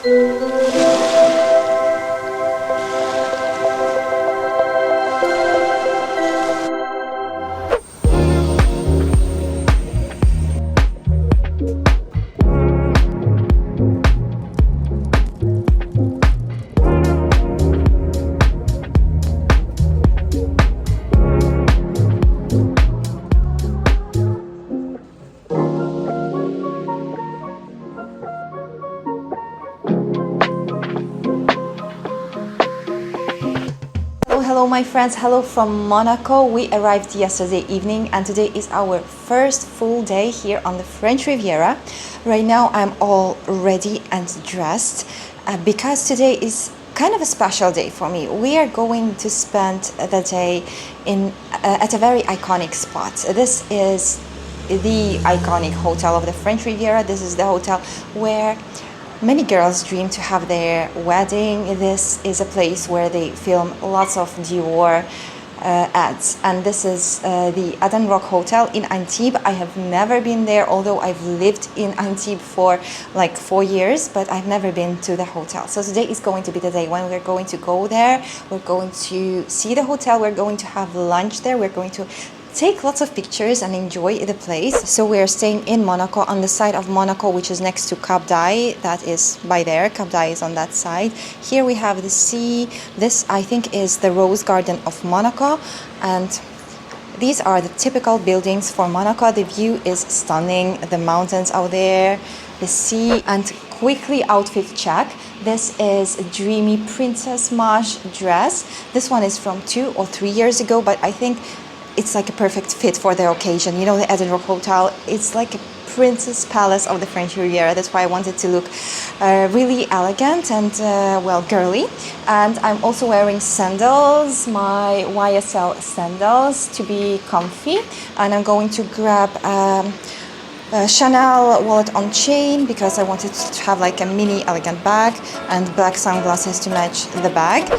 Hello my friends, hello from Monaco. We arrived yesterday evening and today is our first full day here on the French Riviera. Right now I'm all ready and dressed because today is kind of a special day for me. We are going to spend the day at a very iconic spot. This is the iconic hotel of the French Riviera. This is the hotel where many girls dream to have their wedding. This is a place where they film lots of Dior ads, and this is the Eden Rock Hotel in Antibes. I have never been there, although I've lived in Antibes for like 4 years, but I've never been to the hotel. So today is going to be the day when we're going to go there. We're going to see the hotel, we're going to have lunch there, we're going to take lots of pictures and enjoy the place. So we're staying in Monaco, on the side of Monaco, which is next to Cap d'Aille. That is by there. Cap d'Aille is on that side. Here we have the sea. This, I think, is the Rose Garden of Monaco. And these are the typical buildings for Monaco. The view is stunning. The mountains out there, the sea. And quickly outfit check. This is a dreamy Princess Mage dress. This one is from 2 or 3 years ago, but I think it's like a perfect fit for the occasion. You know, the Eden Rock Hotel, it's like a princess palace of the French Riviera. That's why I wanted to look really elegant and, well, girly. And I'm also wearing sandals, my YSL sandals, to be comfy. And I'm going to grab a Chanel wallet on chain because I wanted to have like a mini elegant bag, and black sunglasses to match the bag.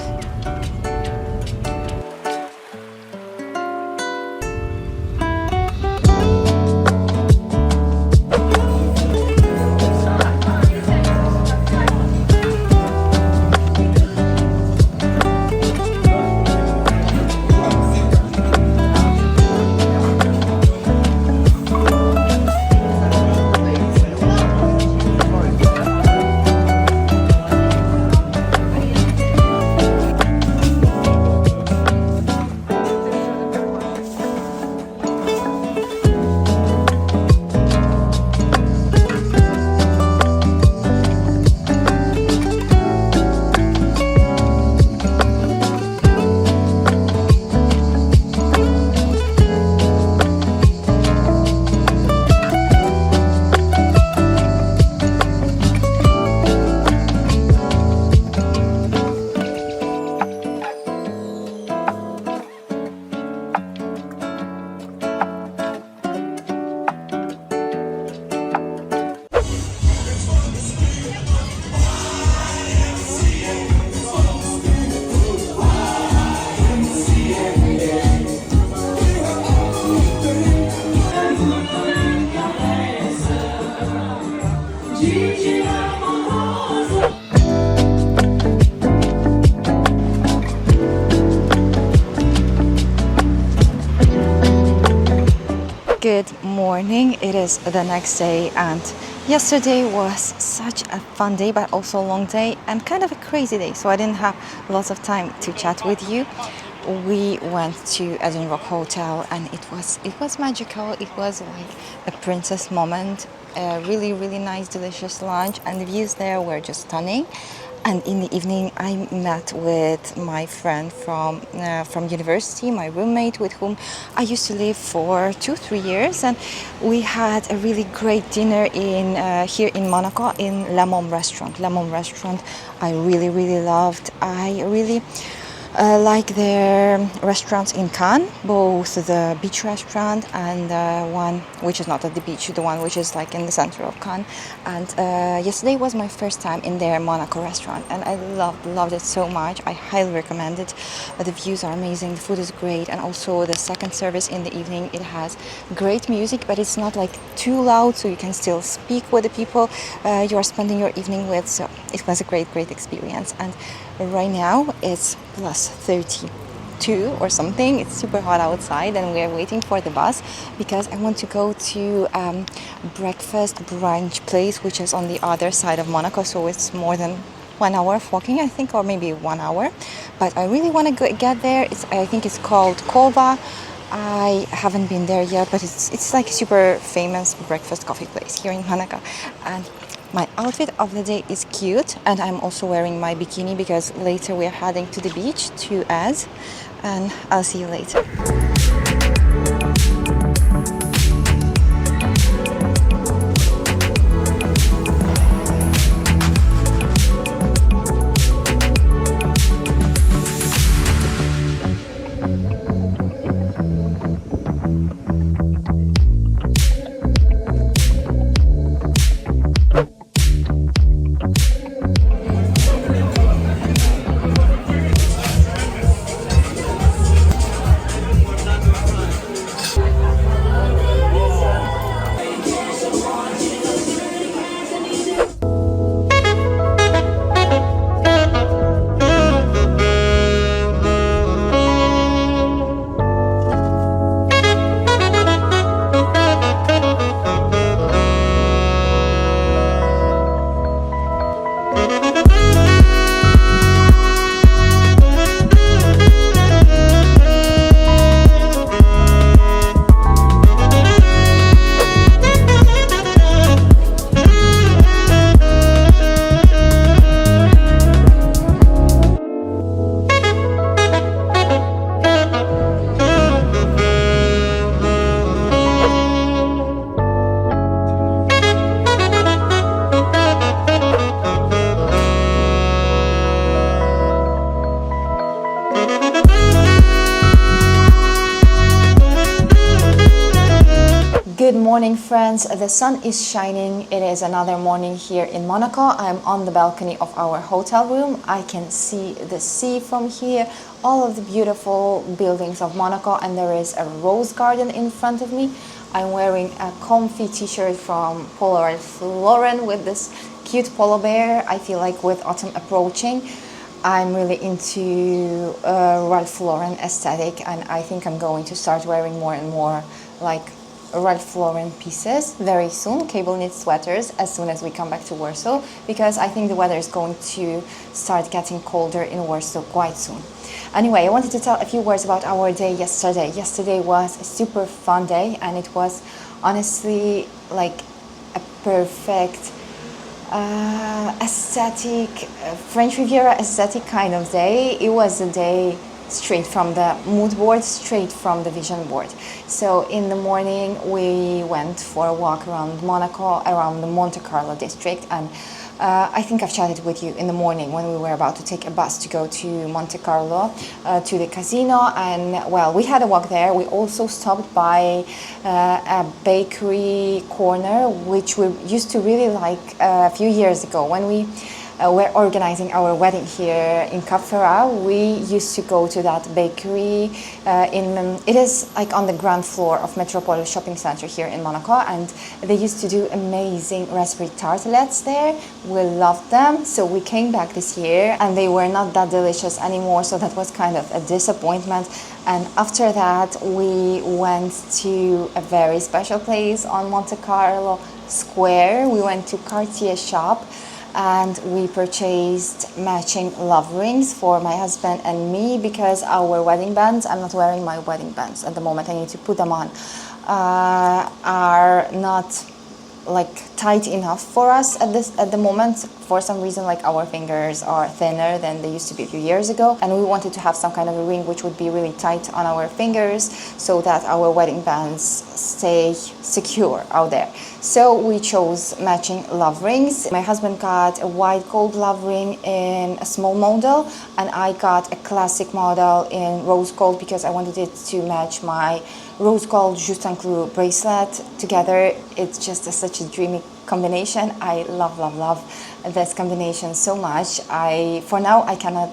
Good morning. It is the next day, and yesterday was such a fun day but also a long day and kind of a crazy day, so I didn't have lots of time to chat with you. We went to Eden Rock Hotel and it was magical. It was like a princess moment. A really nice delicious lunch, and the views there were just stunning. And in the evening, I met with my friend from university, my roommate, with whom I used to live for 2-3 years, and we had a really great dinner here in Monaco in La Môme restaurant. La Môme restaurant, I really loved. I really like their restaurants in Cannes, both the beach restaurant and the one which is not at the beach, the one which is like in the center of Cannes. And yesterday was my first time in their Monaco restaurant, and I loved it so much. I highly recommend it. The views are amazing, the food is great, and also the second service in the evening, it has great music, but it's not like too loud, so you can still speak with the people you are spending your evening with. So it was a great experience. And right now it's plus 32 or something. It's super hot outside, and we are waiting for the bus because I want to go to breakfast brunch place which is on the other side of Monaco, so it's more than 1 hour of walking, I think, or maybe 1 hour, but I really want to get there. I think it's called Cova. I haven't been there yet, but it's like a super famous breakfast coffee place here in Monaco. And my outfit of the day is cute, and I'm also wearing my bikini because later we are heading to the beach to Az, and I'll see you later. Good morning, friends. The sun is shining. It is another morning here in Monaco. I'm on the balcony of our hotel room. I can see the sea from here, all of the beautiful buildings of Monaco, and there is a rose garden in front of me. I'm wearing a comfy t-shirt from Ralph Lauren with this cute polar bear. I feel like with autumn approaching, I'm really into Ralph Lauren aesthetic, and I think I'm going to start wearing more and more like Ralph Lauren pieces very soon, cable knit sweaters, as soon as we come back to Warsaw, because I think the weather is going to start getting colder in Warsaw quite soon. Anyway, I wanted to tell a few words about our day yesterday. Yesterday was a super fun day, and it was honestly like a perfect aesthetic, French Riviera aesthetic kind of day. It was a day straight from the mood board, straight from the vision board. So in the morning we went for a walk around Monaco, around the Monte Carlo district, and I think I've chatted with you in the morning when we were about to take a bus to go to Monte Carlo, to the casino, and well, we had a walk there. We also stopped by a bakery corner, which we used to really like a few years ago when we were organizing our wedding here in Cap Ferrari. We used to go to that bakery it is like on the ground floor of Metropolis Shopping Center here in Monaco, and they used to do amazing raspberry tartlets there. We loved them, so we came back this year and they were not that delicious anymore, so that was kind of a disappointment. And after that we went to a very special place on Monte Carlo Square. We went to Cartier shop and we purchased matching love rings for my husband and me, because our wedding bands, I'm not wearing my wedding bands at the moment, I need to put them on, are not like tight enough for us at the moment. For some reason, like our fingers are thinner than they used to be a few years ago, and we wanted to have some kind of a ring which would be really tight on our fingers so that our wedding bands stay secure out there. So we chose matching love rings. My husband got a white gold love ring in a small model, and I got a classic model in rose gold because I wanted it to match my rose gold Justin Clou bracelet together. It's just such a dreamy combination. I love this combination so much. For now I cannot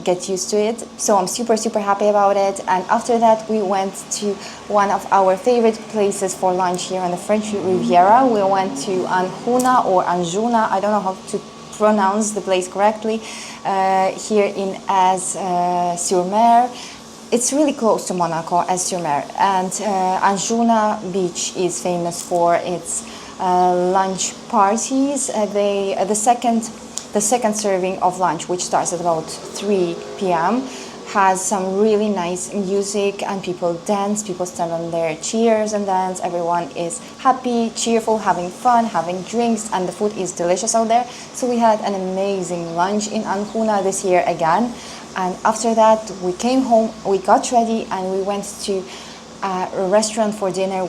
get used to it, so I'm super happy about it. And after that we went to one of our favorite places for lunch here on the French Riviera. We went to Anjuna or Anjuna, I don't know how to pronounce the place correctly, here in Az-sur-Mer. It's really close to Monaco, Az-sur-Mer, and Anjuna beach is famous for its lunch parties. The second serving of lunch, which starts at about 3 p.m., has some really nice music, and people dance, people stand on their chairs and dance. Everyone is happy, cheerful, having fun, having drinks, and the food is delicious out there. So we had an amazing lunch in Anjuna this year again. And after that, we came home, we got ready, and we went to a restaurant for dinner,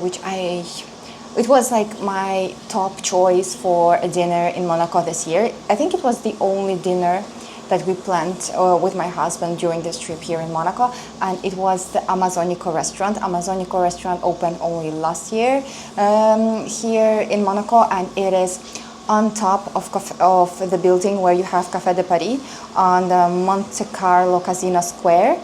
it was like my top choice for a dinner in Monaco this year. I think it was the only dinner that we planned with my husband during this trip here in Monaco, and it was the Amazonico restaurant. Amazonico restaurant opened only last year here in Monaco, and it is on top of the building where you have Café de Paris on the Monte Carlo Casino Square.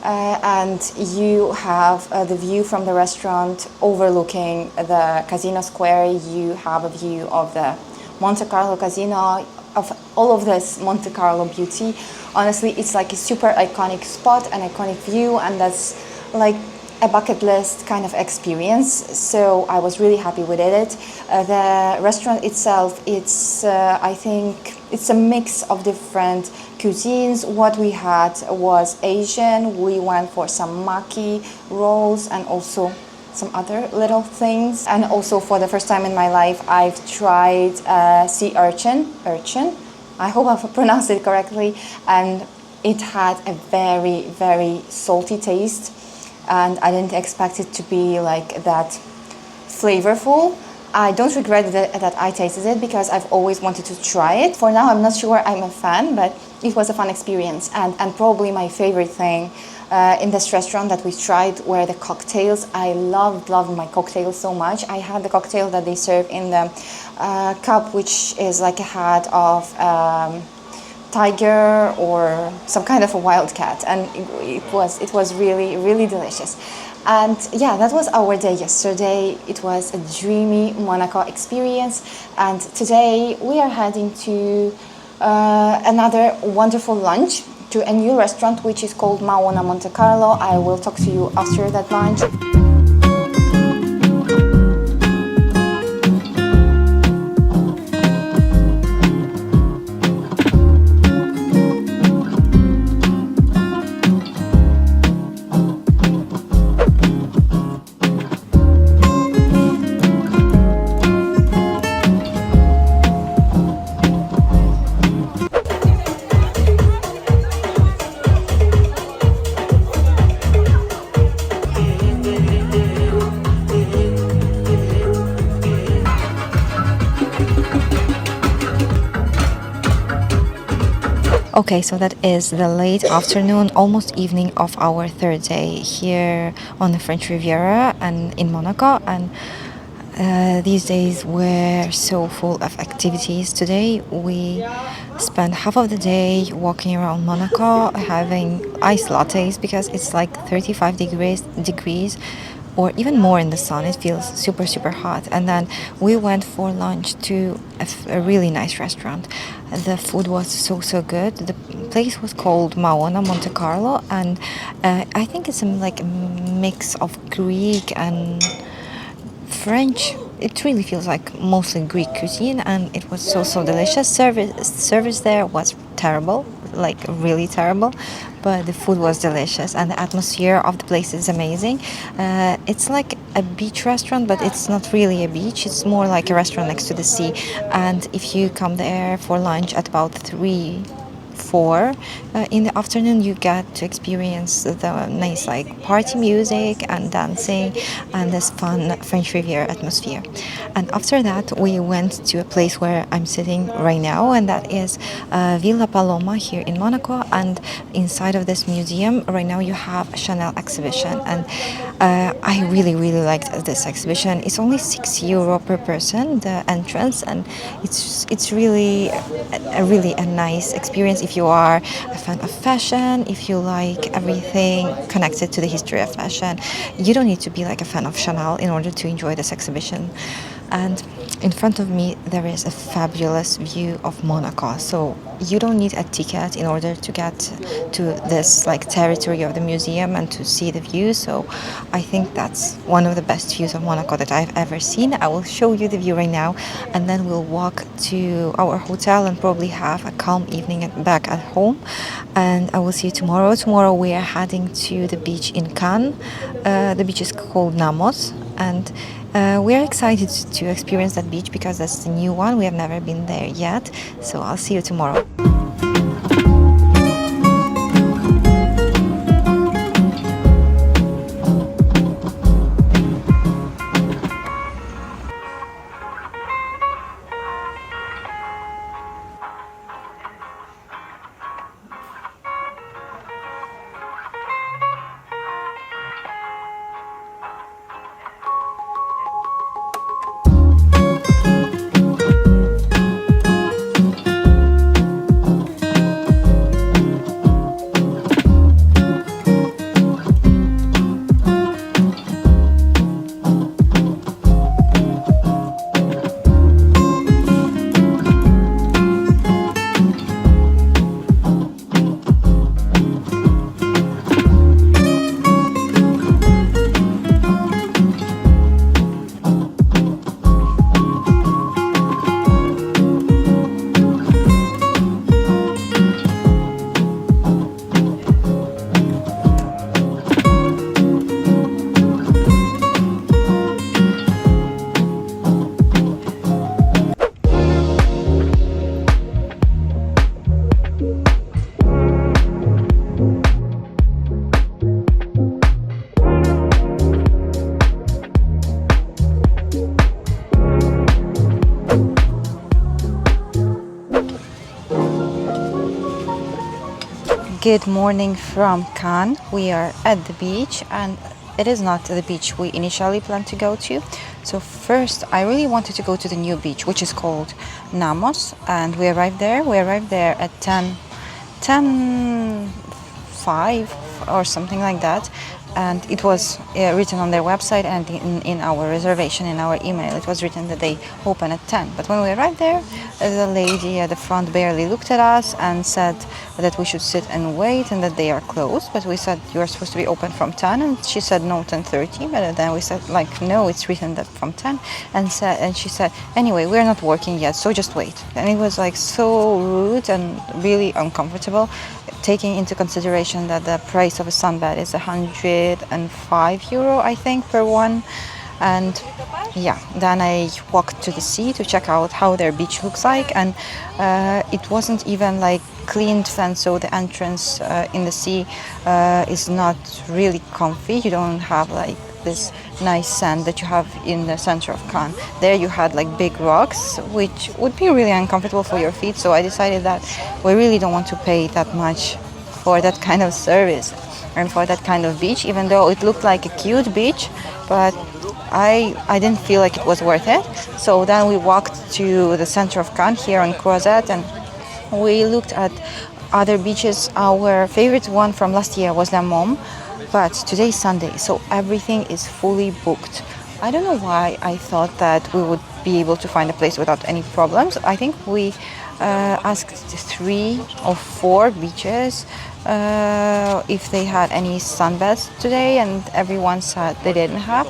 And you have the view from the restaurant overlooking the Casino Square. You have a view of the Monte Carlo Casino, of all of this Monte Carlo beauty. Honestly, it's like a super iconic spot, an iconic view, and that's like a bucket list kind of experience. So I was really happy with it. The restaurant itself, I think it's a mix of different cuisines. What we had was Asian. We went for some maki rolls and also some other little things. And also for the first time in my life, I've tried sea urchin. I hope I've pronounced it correctly. And it had a very salty taste. And I didn't expect it to be like that flavorful. I don't regret that I tasted it because I've always wanted to try it. For now, I'm not sure I'm a fan, but it was a fun experience. And probably my favorite thing in this restaurant that we tried were the cocktails. I loved my cocktails so much. I had the cocktail that they serve in the cup, which is like a hat of tiger or some kind of a wild cat, and it was really delicious. And yeah, that was our day yesterday. It was a dreamy Monaco experience, and today we are heading to another wonderful lunch to a new restaurant which is called Maona Monte Carlo. I will talk to you after that lunch. Okay, so that is the late afternoon, almost evening of our third day here on the French Riviera and in Monaco. And these days were so full of activities. Today we spent half of the day walking around Monaco, having iced lattes because it's like 35 degrees or even more in the sun. It feels super hot. And then we went for lunch to a really nice restaurant. The food was so good. The place was called Maona Monte Carlo, and I think it's like a mix of Greek and French. It really feels like mostly Greek cuisine, and it was so delicious. Service there was terrible. like really terrible, but the food was delicious and the atmosphere of the place is amazing. It's like a beach restaurant, but it's not really a beach. It's more like a restaurant next to the sea. And if you come there for lunch at about 4 in the afternoon, you get to experience the nice like party music and dancing and this fun French Riviera atmosphere. And after that we went to a place where I'm sitting right now, and that is Villa Paloma here in Monaco. And inside of this museum right now you have a Chanel exhibition, and I really liked this exhibition. It's only €6 per person, the entrance, and it's really a nice experience if you are a fan of fashion, if you like everything connected to the history of fashion. You don't need to be like a fan of Chanel in order to enjoy this exhibition. And in front of me there is a fabulous view of Monaco, so you don't need a ticket in order to get to this like territory of the museum and to see the view. So I think that's one of the best views of Monaco that I've ever seen. I will show you the view right now, and then we'll walk to our hotel and probably have a calm evening back at home. And I will see you tomorrow. Tomorrow we are heading to the beach in Cannes. The beach is called Nammos, and we are excited to experience that beach because that's the new one. We have never been there yet. So I'll see you tomorrow. Good morning from Cannes. We are at the beach, and it is not the beach we initially planned to go to. So first I really wanted to go to the new beach, which is called Nammos, and we arrived there. We arrived there at 10:05 or something like that, and it was written on their website, and in our reservation, in our email, it was written that they open at 10. But when we arrived there, the lady at the front barely looked at us and said that we should sit and wait and that they are closed. But we said, you are supposed to be open from 10, and she said no, 10:30. But then we said, like, no, it's written that from 10, and she said, anyway, we're not working yet, so just wait. And it was like so rude and really uncomfortable, taking into consideration that the price of a sunbed is €105, I think, per one. And yeah, then I walked to the sea to check out how their beach looks like, and it wasn't even like cleaned fence, so the entrance in the sea is not really comfy. You don't have like this nice sand that you have in the center of Cannes. There you had like big rocks, which would be really uncomfortable for your feet. So I decided that we really don't want to pay that much for that kind of service and for that kind of beach, even though it looked like a cute beach, but I didn't feel like it was worth it. So then we walked to the center of Cannes here on Crozet, and we looked at other beaches. Our favorite one from last year was La Môme, but today is Sunday, so everything is fully booked. I don't know why I thought that we would be able to find a place without any problems. I think we asked 3 or 4 beaches if they had any sunbeds today, and everyone said they didn't have.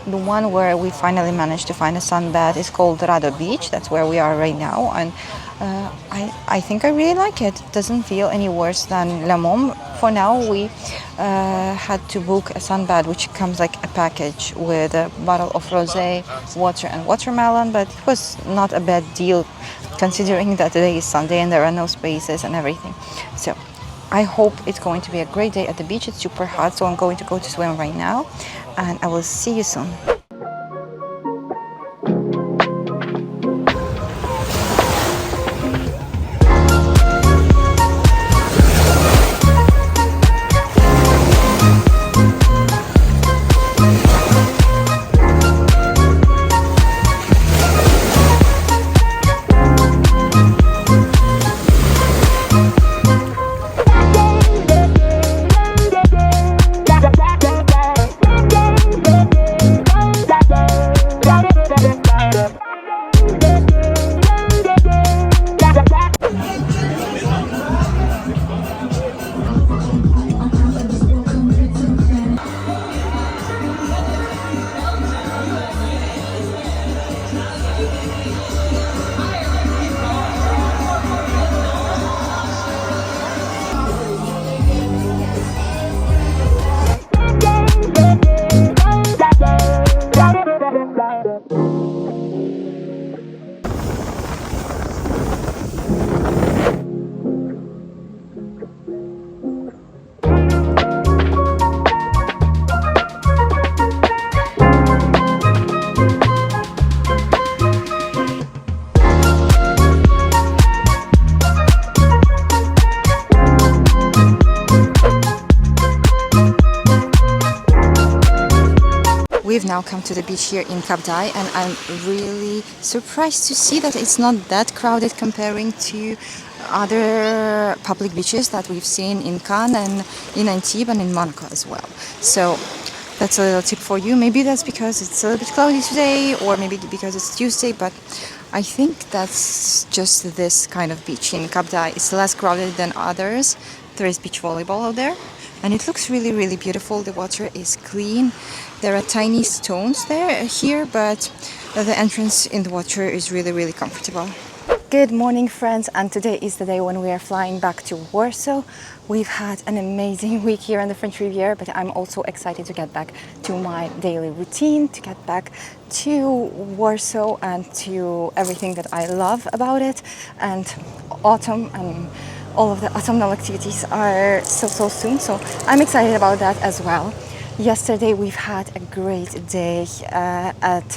The one where we finally managed to find a sunbed is called Rado Beach. That's where we are right now, and I think I really like it. It doesn't feel any worse than La Môme. For now, we had to book a sunbed, which comes like a package with a bottle of rosé, water, and watermelon. But it was not a bad deal, considering that today is Sunday and there are no spaces and everything. So I hope it's going to be a great day at the beach. It's super hot, so I'm going to go to swim right now, and I will see you soon. We've now come to the beach here in Cap d'Aille, and I'm really surprised to see that it's not that crowded comparing to other public beaches that we've seen in Cannes and in Antibes and in Monaco as well. So that's a little tip for you. Maybe that's because it's a little bit cloudy today, or maybe because it's Tuesday, but I think that's just this kind of beach in Cap d'Aille. It's less crowded than others. There is beach volleyball out there, and it looks really, really beautiful. The water is clean. There are tiny stones here, but the entrance in the water is really, really comfortable. Good morning, friends, and today is the day when we are flying back to Warsaw. We've had an amazing week here on the French Riviera, but I'm also excited to get back to my daily routine, to get back to Warsaw and to everything that I love about it. And autumn and all of the autumnal activities are so soon, so I'm excited about that as well. Yesterday we've had a great day at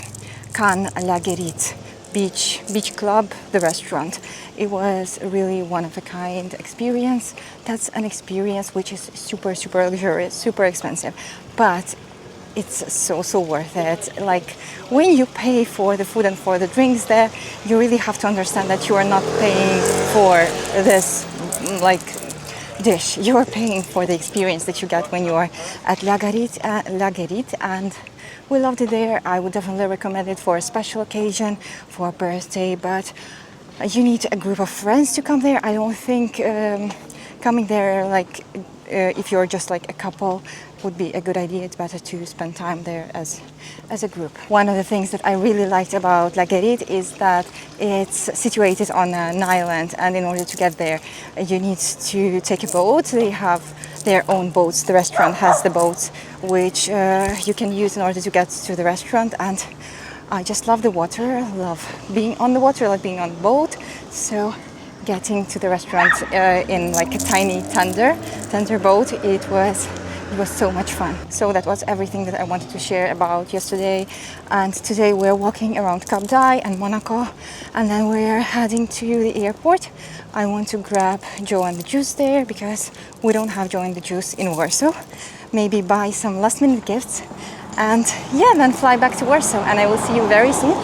Cannes La Guérite Beach Club, the restaurant. It was really one of a kind experience. That's an experience which is super luxurious, super expensive, but it's so worth it. Like, when you pay for the food and for the drinks there, you really have to understand that you are not paying for this like dish. You are paying for the experience that you get when you are at La Guérite, and we loved it there. I would definitely recommend it for a special occasion, for a birthday, but you need a group of friends to come there. I don't think coming there like if you're just like a couple would be a good idea. It's better to spend time there as a group. One of the things that I really liked about La Guérite is that it's situated on an island, and in order to get there you need to take a boat. They have their own boats. The restaurant has the boats which you can use in order to get to the restaurant, and I just love the water. I love being on the water, I love being on the boat. So getting to the restaurant in like a tiny tender boat, it was so much fun. So that was everything that I wanted to share about yesterday. And today we're walking around Cap d'Aille and Monaco, and then we're heading to the airport. I want to grab Joe and the Juice there because we don't have Joe and the Juice in Warsaw. Maybe buy some last minute gifts, and yeah, then fly back to Warsaw. And I will see you very soon.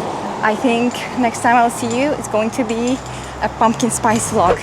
I think next time I'll see you, it's going to be a pumpkin spice vlog.